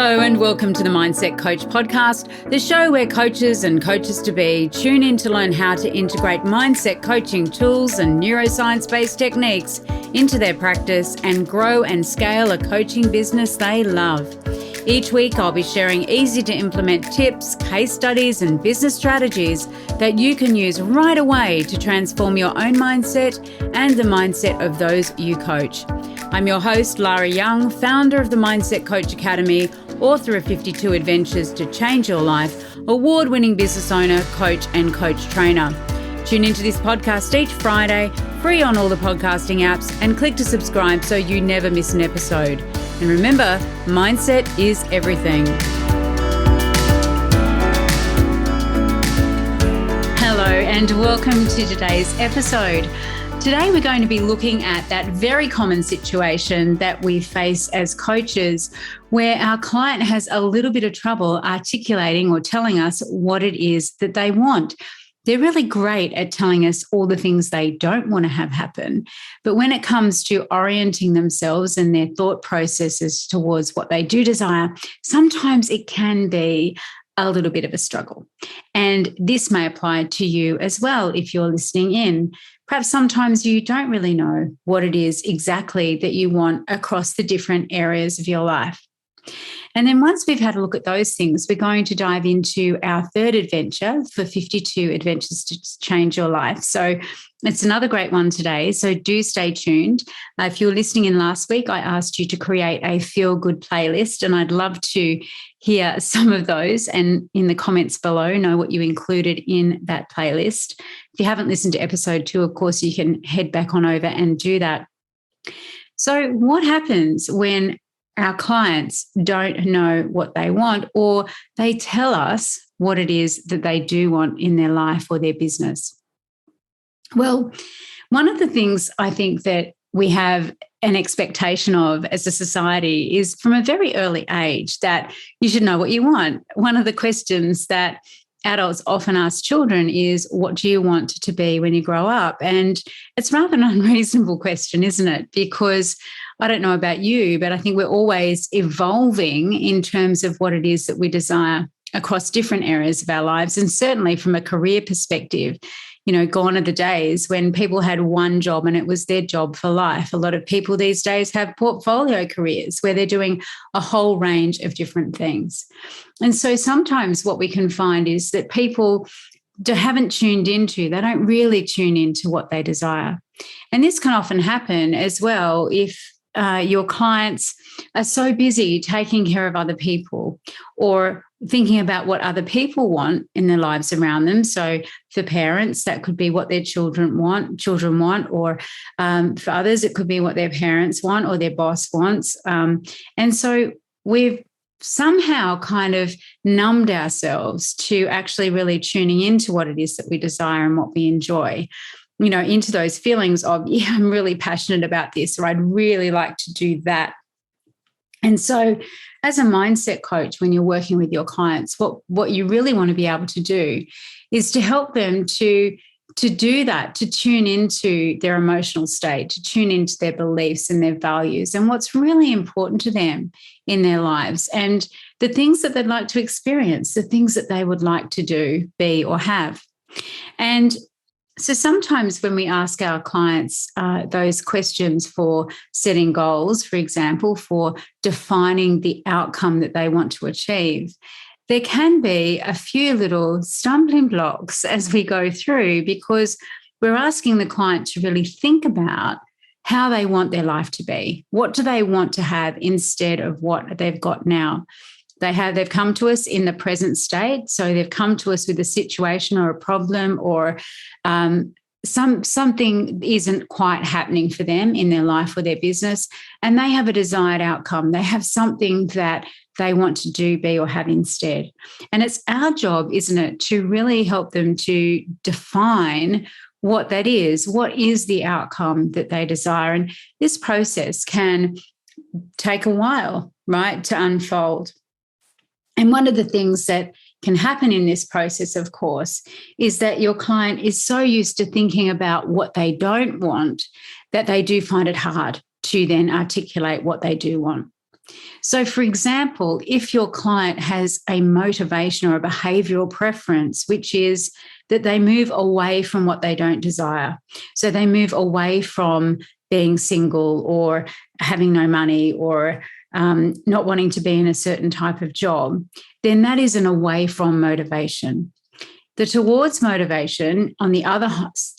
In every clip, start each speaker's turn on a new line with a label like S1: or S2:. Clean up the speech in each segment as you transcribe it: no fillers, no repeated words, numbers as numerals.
S1: Hello and welcome to the Mindset Coach podcast, the show where coaches and coaches-to-be tune in to learn how to integrate mindset coaching tools and neuroscience-based techniques into their practice and grow and scale a coaching business they love. Each week, I'll be sharing easy-to-implement tips, case studies, and business strategies that you can use right away to transform your own mindset and the mindset of those you coach. I'm your host, Lara Young, founder of the Mindset Coach Academy, author of 52 Adventures to Change Your Life, award-winning business owner, coach, and coach trainer. Tune into this podcast each Friday, free on all the podcasting apps, and click to subscribe so you never miss an episode. And remember, mindset is everything. Hello, and welcome to today's episode. Today, we're going to be looking at that very common situation that we face as coaches where our client has a little bit of trouble articulating or telling us what it is that they want. They're really great at telling us all the things they don't want to have happen. But when it comes to orienting themselves and their thought processes towards what they do desire, sometimes it can be a little bit of a struggle. And this may apply to you as well if you're listening in. Perhaps sometimes you don't really know what it is exactly that you want across the different areas of your life. And then once we've had a look at those things, we're going to dive into our third adventure for 52 Adventures to Change Your Life. So it's another great one today, so do stay tuned. If you were listening in last week, I asked you to create a feel-good playlist, and I'd love to hear some of those and in the comments below know what you included in that playlist. If you haven't listened to episode 2, of course, you can head back on over and do that. So what happens when our clients don't know what they want, or they tell us what it is that they do want in their life or their business? Well, one of the things I think that we have an expectation of as a society is from a very early age that you should know what you want. One of the questions that adults often ask children is, what do you want to be when you grow up? And it's rather an unreasonable question, isn't it? Because I don't know about you, but I think we're always evolving in terms of what it is that we desire across different areas of our lives. And certainly from a career perspective, gone are the days when people had one job and it was their job for life. A lot of people these days have portfolio careers where they're doing a whole range of different things. And so sometimes what we can find is that people haven't tuned into, they don't really tune into what they desire. And this can often happen as well if your clients are so busy taking care of other people or thinking about what other people want in their lives around them. So for parents, that could be what their children want, or for others, it could be what their parents want or their boss wants. And so we've somehow kind of numbed ourselves to actually really tuning into what it is that we desire and what we enjoy. Into those feelings of, I'm really passionate about this, or I'd really like to do that. And so as a mindset coach, when you're working with your clients, what you really want to be able to do is to help them to do that, to tune into their emotional state, to tune into their beliefs and their values and what's really important to them in their lives and the things that they'd like to experience, the things that they would like to do, be, or have. And so sometimes when we ask our clients those questions for setting goals, for example, for defining the outcome that they want to achieve, there can be a few little stumbling blocks as we go through because we're asking the client to really think about how they want their life to be. What do they want to have instead of what they've got now? They've come to us in the present state. So they've come to us with a situation or a problem or something isn't quite happening for them in their life or their business, and they have a desired outcome. They have something that they want to do, be, or have instead. And it's our job, isn't it, to really help them to define what that is. What is the outcome that they desire? And this process can take a while, right, to unfold. And one of the things that can happen in this process, of course, is that your client is so used to thinking about what they don't want that they do find it hard to then articulate what they do want. So, for example, if your client has a motivation or a behavioral preference, which is that they move away from what they don't desire, so they move away from being single or having no money or not wanting to be in a certain type of job, then that is an away from motivation. The towards motivation on the other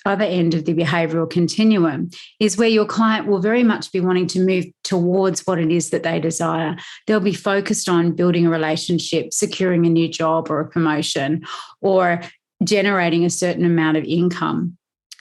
S1: end of the behavioral continuum is where your client will very much be wanting to move towards what it is that they desire. They'll be focused on building a relationship, securing a new job or a promotion, or generating a certain amount of income.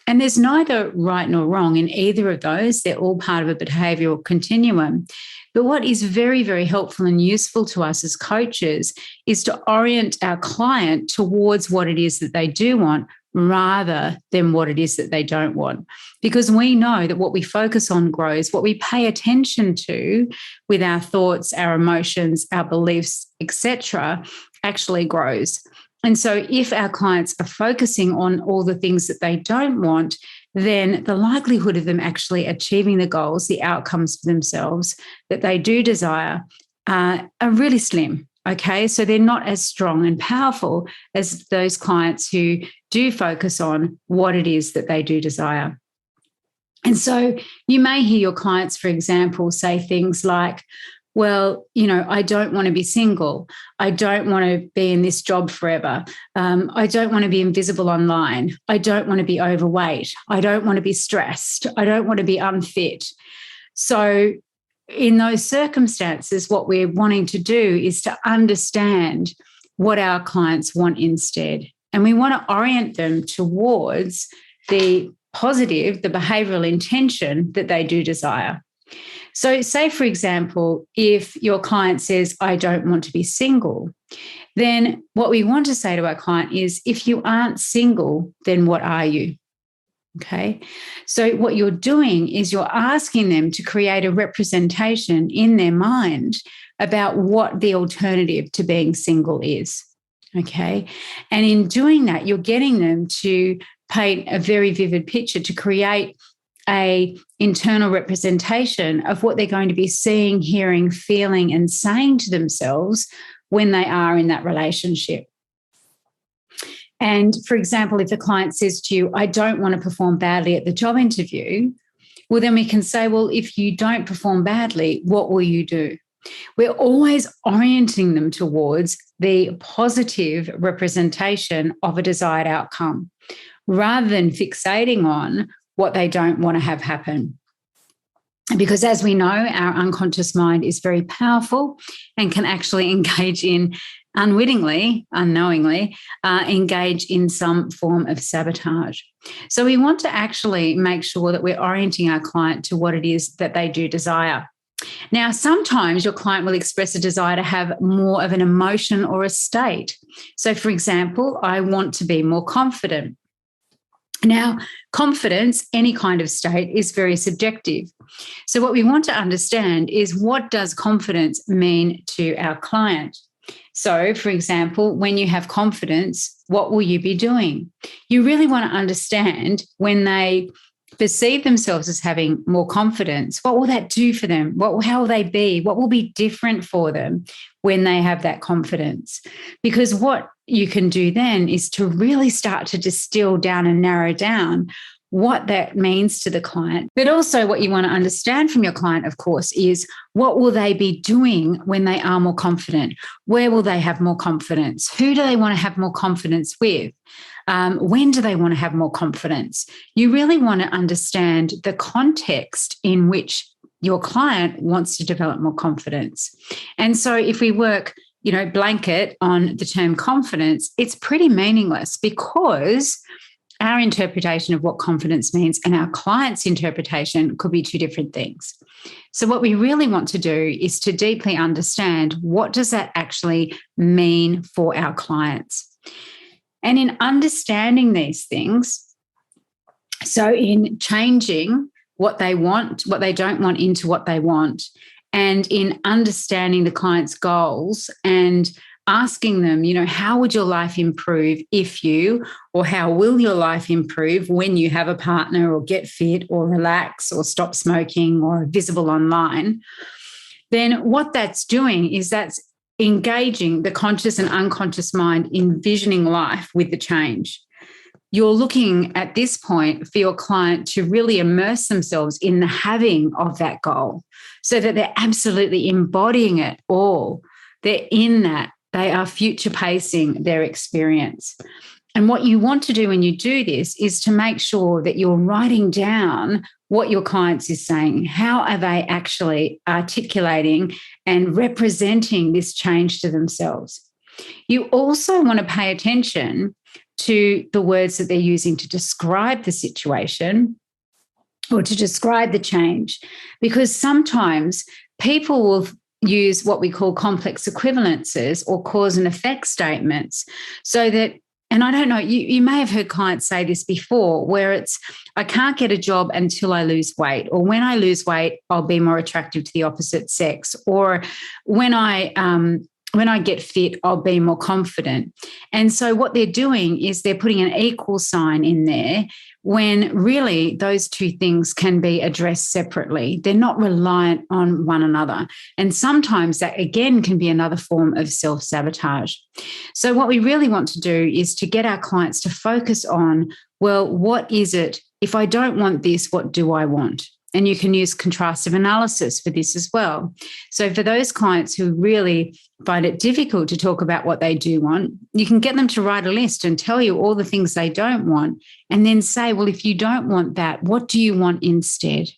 S1: And there's neither right nor wrong in either of those. They're all part of a behavioral continuum. But what is very, very helpful and useful to us as coaches is to orient our client towards what it is that they do want rather than what it is that they don't want. Because we know that what we focus on grows, what we pay attention to with our thoughts, our emotions, our beliefs, etc., actually grows. And so if our clients are focusing on all the things that they don't want, then the likelihood of them actually achieving the goals, the outcomes for themselves that they do desire are really slim. Okay, so they're not as strong and powerful as those clients who do focus on what it is that they do desire. And so you may hear your clients, for example, say things like, well, I don't want to be single. I don't want to be in this job forever. I don't want to be invisible online. I don't want to be overweight. I don't want to be stressed. I don't want to be unfit. So in those circumstances, what we're wanting to do is to understand what our clients want instead. And we want to orient them towards the positive, the behavioral intention that they do desire. So say, for example, if your client says, I don't want to be single, then what we want to say to our client is, if you aren't single, then what are you? Okay. So what you're doing is you're asking them to create a representation in their mind about what the alternative to being single is. Okay. And in doing that, you're getting them to paint a very vivid picture, to create a internal representation of what they're going to be seeing, hearing, feeling, and saying to themselves when they are in that relationship. And for example, if a client says to you, I don't want to perform badly at the job interview, well, then we can say, well, if you don't perform badly, what will you do? We're always orienting them towards the positive representation of a desired outcome rather than fixating on what they don't want to have happen. Because as we know, our unconscious mind is very powerful and can actually engage in, unknowingly, engage in some form of sabotage. So we want to actually make sure that we're orienting our client to what it is that they do desire. Now, sometimes your client will express a desire to have more of an emotion or a state. So, for example, I want to be more confident. Now, confidence, any kind of state, is very subjective. So what we want to understand is, what does confidence mean to our client? So, for example, when you have confidence, what will you be doing? You really want to understand when they perceive themselves as having more confidence, what will that do for them? How will they be? What will be different for them when they have that confidence? Because what you can do then is to really start to distill down and narrow down what that means to the client. But also what you want to understand from your client, of course, is what will they be doing when they are more confident? Where will they have more confidence? Who do they want to have more confidence with? When do they want to have more confidence? You really want to understand the context in which your client wants to develop more confidence. And so if we work, blanket on the term confidence, it's pretty meaningless, because our interpretation of what confidence means and our client's interpretation could be two different things. So what we really want to do is to deeply understand, what does that actually mean for our clients? And in understanding these things, so in changing what they want, what they don't want, into what they want, and in understanding the client's goals and asking them, how would your life improve if you, or how will your life improve when you have a partner, or get fit, or relax, or stop smoking, or visible online? then what that's doing is that's engaging the conscious and unconscious mind, envisioning life with the change. You're looking at this point for your client to really immerse themselves in the having of that goal so that they're absolutely embodying it all. They're in that. They are future pacing their experience. And what you want to do when you do this is to make sure that you're writing down what your clients is saying. How are they actually articulating and representing this change to themselves? You also want to pay attention to the words that they're using to describe the situation or to describe the change, because sometimes people will use what we call complex equivalences or cause and effect statements so that, and I don't know, you may have heard clients say this before, where it's, I can't get a job until I lose weight, or when I lose weight, I'll be more attractive to the opposite sex, or when I get fit, I'll be more confident. And so what they're doing is they're putting an equal sign in there when really those two things can be addressed separately. They're not reliant on one another. And sometimes that, again, can be another form of self-sabotage. So what we really want to do is to get our clients to focus on, well, what is it? If I don't want this, what do I want? And you can use contrastive analysis for this as well. So for those clients who really find it difficult to talk about what they do want, you can get them to write a list and tell you all the things they don't want, and then say, well, if you don't want that, what do you want instead?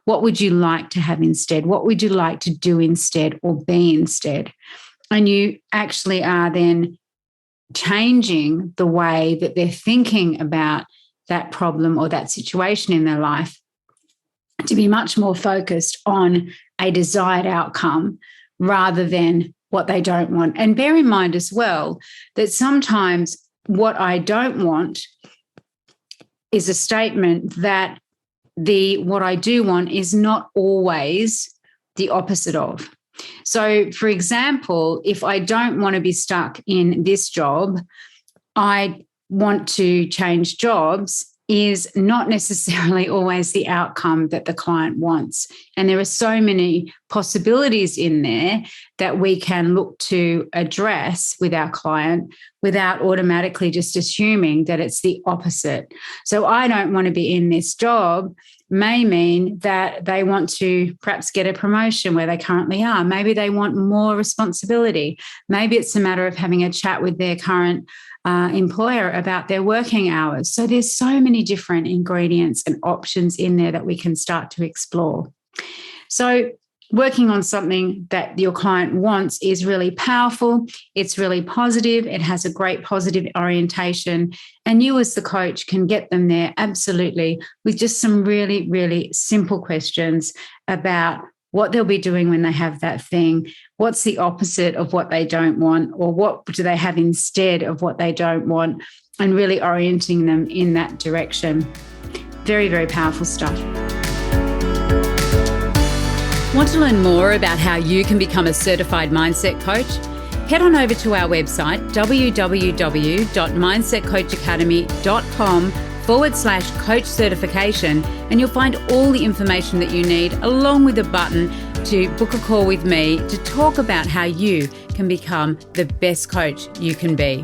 S1: What would you like to have instead? What would you like to do instead or be instead? And you actually are then changing the way that they're thinking about that problem or that situation in their life to be much more focused on a desired outcome rather than what they don't want. And bear in mind as well that sometimes what I don't want is a statement that what I do want is not always the opposite of. So, for example, if I don't want to be stuck in this job, I want to change jobs is not necessarily always the outcome that the client wants. And there are so many possibilities in there that we can look to address with our client without automatically just assuming that it's the opposite. So I don't want to be in this job may mean that they want to perhaps get a promotion where they currently are. Maybe they want more responsibility. Maybe it's a matter of having a chat with their current employer about their working hours. So there's so many different ingredients and options in there that we can start to explore. So working on something that your client wants is really powerful. It's really positive. It has a great positive orientation. And you as the coach can get them there absolutely with just some really, really simple questions about what they'll be doing when they have that thing, what's the opposite of what they don't want, or what do they have instead of what they don't want, and really orienting them in that direction. Very, very powerful stuff. Want to learn more about how you can become a certified mindset coach? Head on over to our website, www.mindsetcoachacademy.com/coach certification, and you'll find all the information that you need, along with a button to book a call with me to talk about how you can become the best coach you can be.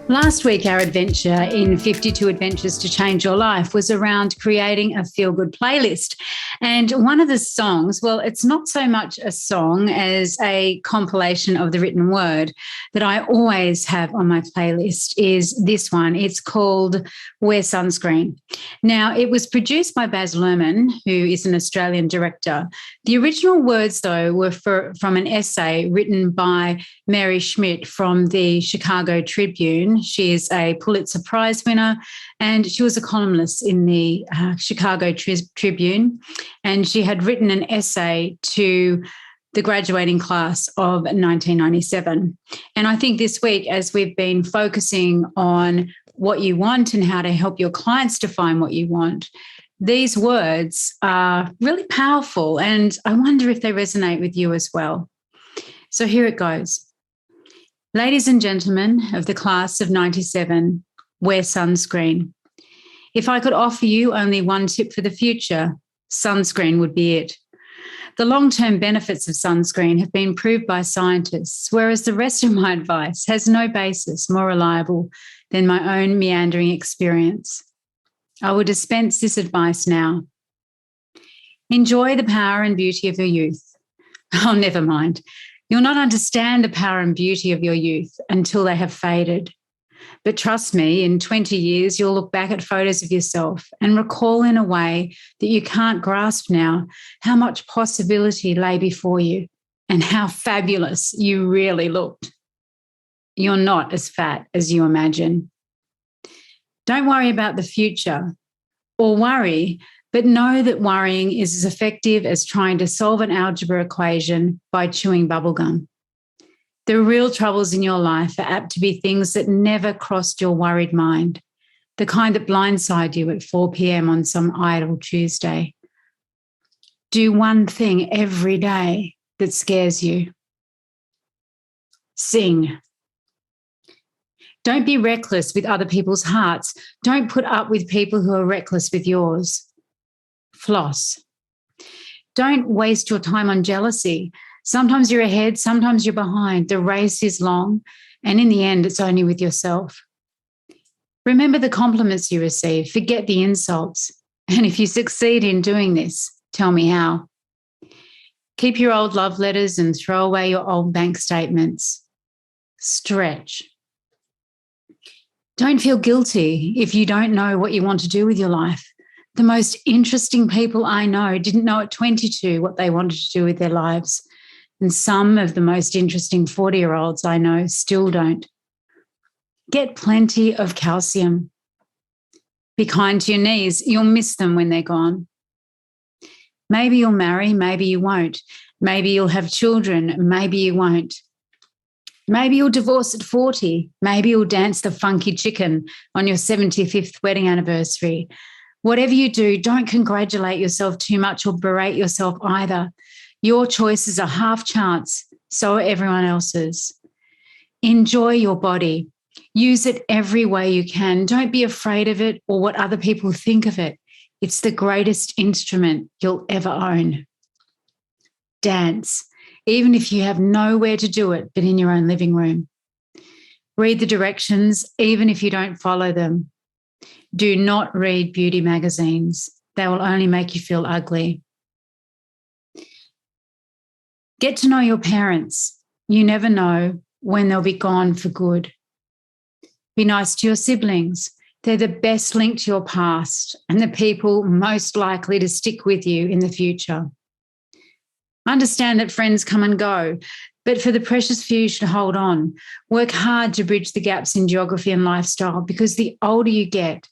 S1: Last week, our adventure in 52 Adventures to Change Your Life was around creating a feel-good playlist. And one of the songs, well, it's not so much a song as a compilation of the written word that I always have on my playlist is this one. It's called Wear Sunscreen. Now, it was produced by Baz Luhrmann, who is an Australian director. The original words, though, were from an essay written by Mary Schmidt from the Chicago Tribune. She is a Pulitzer Prize winner, and she was a columnist in the Chicago Tribune. And she had written an essay to the graduating class of 1997. And I think this week, as we've been focusing on what you want and how to help your clients define what you want, these words are really powerful. And I wonder if they resonate with you as well. So here it goes. Ladies and gentlemen of the class of 97, wear sunscreen. If I could offer you only one tip for the future, Sunscreen would be it. The long-term benefits of sunscreen have been proved by scientists, whereas the rest of my advice has no basis more reliable than my own meandering experience. I will dispense this advice now. Enjoy the power and beauty of your youth. Oh, never mind. You'll not understand the power and beauty of your youth until they have faded. But trust me, in 20 years, you'll look back at photos of yourself and recall in a way that you can't grasp now how much possibility lay before you and how fabulous you really looked. You're not as fat as you imagine. Don't worry about the future, or worry, but know that worrying is as effective as trying to solve an algebra equation by chewing bubblegum. The real troubles in your life are apt to be things that never crossed your worried mind, the kind that blindside you at 4 p.m. on some idle Tuesday. Do one thing every day that scares you. Sing. Don't be reckless with other people's hearts. Don't put up with people who are reckless with yours. Floss. Don't waste your time on jealousy. Sometimes you're ahead, sometimes you're behind. The race is long, and in the end, it's only with yourself. Remember the compliments you receive. Forget the insults. And if you succeed in doing this, tell me how. Keep your old love letters and throw away your old bank statements. Stretch. Don't feel guilty if you don't know what you want to do with your life. The most interesting people I know didn't know at 22 what they wanted to do with their lives. And some of the most interesting 40-year-olds I know still don't. Get plenty of calcium. Be kind to your knees. You'll miss them when they're gone. Maybe you'll marry, maybe you won't. Maybe you'll have children, maybe you won't. Maybe you'll divorce at 40. Maybe you'll dance the funky chicken on your 75th wedding anniversary. Whatever you do, don't congratulate yourself too much or berate yourself either. Your choices are half chance, so are everyone else's. Enjoy your body. Use it every way you can. Don't be afraid of it or what other people think of it. It's the greatest instrument you'll ever own. Dance, even if you have nowhere to do it but in your own living room. Read the directions, even if you don't follow them. Do not read beauty magazines. They will only make you feel ugly. Get to know your parents. You never know when they'll be gone for good. Be nice to your siblings. They're the best link to your past and the people most likely to stick with you in the future. Understand that friends come and go, but for the precious few, you should hold on. Work hard to bridge the gaps in geography and lifestyle, because the older you get,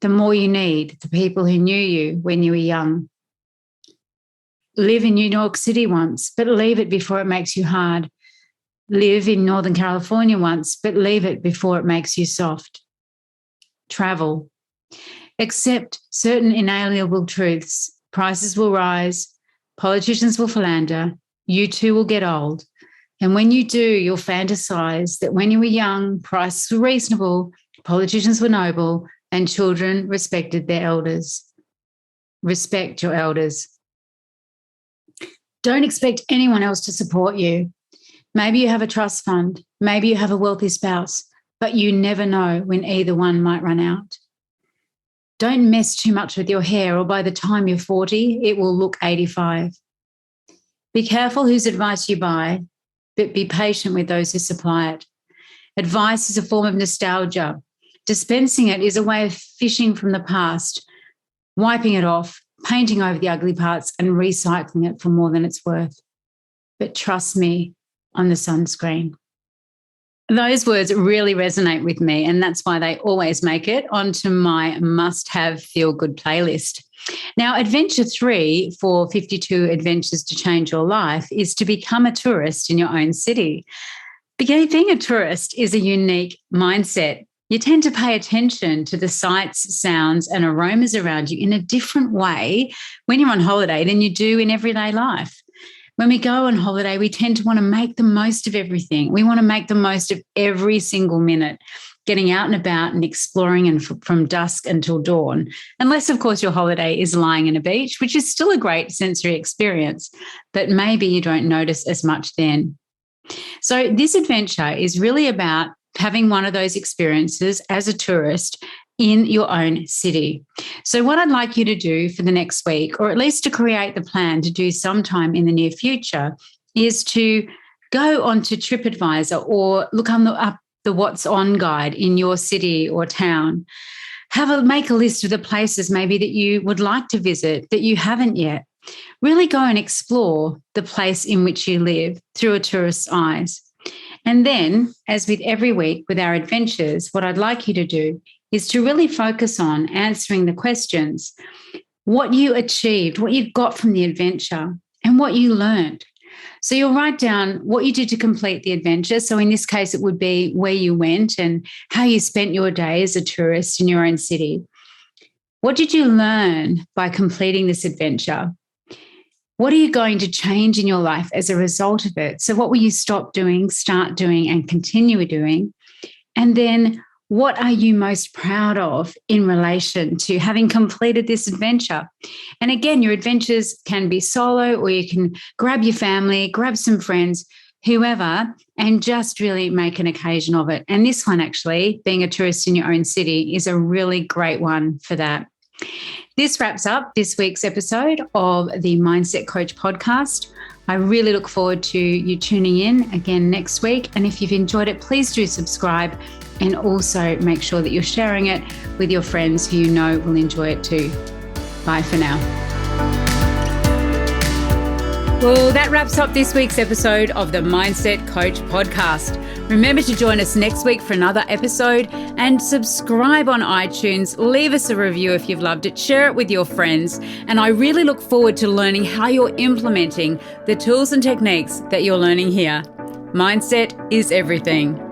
S1: the more you need the people who knew you when you were young. Live in New York City once, but leave it before it makes you hard. Live in Northern California once, but leave it before it makes you soft. Travel. Accept certain inalienable truths. Prices will rise. Politicians will philander. You too will get old. And when you do, you'll fantasize that when you were young, prices were reasonable, politicians were noble, and children respected their elders. Respect your elders. Don't expect anyone else to support you. Maybe you have a trust fund. Maybe you have a wealthy spouse, but you never know when either one might run out. Don't mess too much with your hair, or by the time you're 40, it will look 85. Be careful whose advice you buy, but be patient with those who supply it. Advice is a form of nostalgia. Dispensing it is a way of fishing from the past, wiping it off, painting over the ugly parts and recycling it for more than it's worth. But trust me on the sunscreen. Those words really resonate with me, and that's why they always make it onto my must-have feel-good playlist. Now, adventure 3 for 52 adventures to change your life is to become a tourist in your own city. Being a tourist is a unique mindset. You tend to pay attention to the sights, sounds, and aromas around you in a different way when you're on holiday than you do in everyday life. When we go on holiday, we tend to want to make the most of everything. We want to make the most of every single minute. getting out and about and exploring and from dusk until dawn. Unless, of course, your holiday is lying in a beach, which is still a great sensory experience, but maybe you don't notice as much then. So this adventure is really about having one of those experiences as a tourist in your own city. So what I'd like you to do for the next week, or at least to create the plan to do sometime in the near future, is to go onto TripAdvisor or look up the What's On guide in your city or town. Make a list of the places maybe that you would like to visit that you haven't yet. Really go and explore the place in which you live through a tourist's eyes. And then, as with every week with our adventures, what I'd like you to do is to really focus on answering the questions, what you achieved, what you got from the adventure, and what you learned. So you'll write down what you did to complete the adventure. So in this case, it would be where you went and how you spent your day as a tourist in your own city. What did you learn by completing this adventure? What are you going to change in your life as a result of it? So what will you stop doing, start doing, and continue doing? And then what are you most proud of in relation to having completed this adventure? And again, your adventures can be solo, or you can grab your family, grab some friends, whoever, and just really make an occasion of it. And this one, actually, being a tourist in your own city, is a really great one for that. This wraps up this week's episode of the Mindset Coach podcast. I really look forward to you tuning in again next week. And if you've enjoyed it, please do subscribe, and also make sure that you're sharing it with your friends who you know will enjoy it too. Bye for now. Well, that wraps up this week's episode of the Mindset Coach podcast. Remember to join us next week for another episode, and subscribe on iTunes. Leave us a review if you've loved it. Share it with your friends. And I really look forward to learning how you're implementing the tools and techniques that you're learning here. Mindset is everything.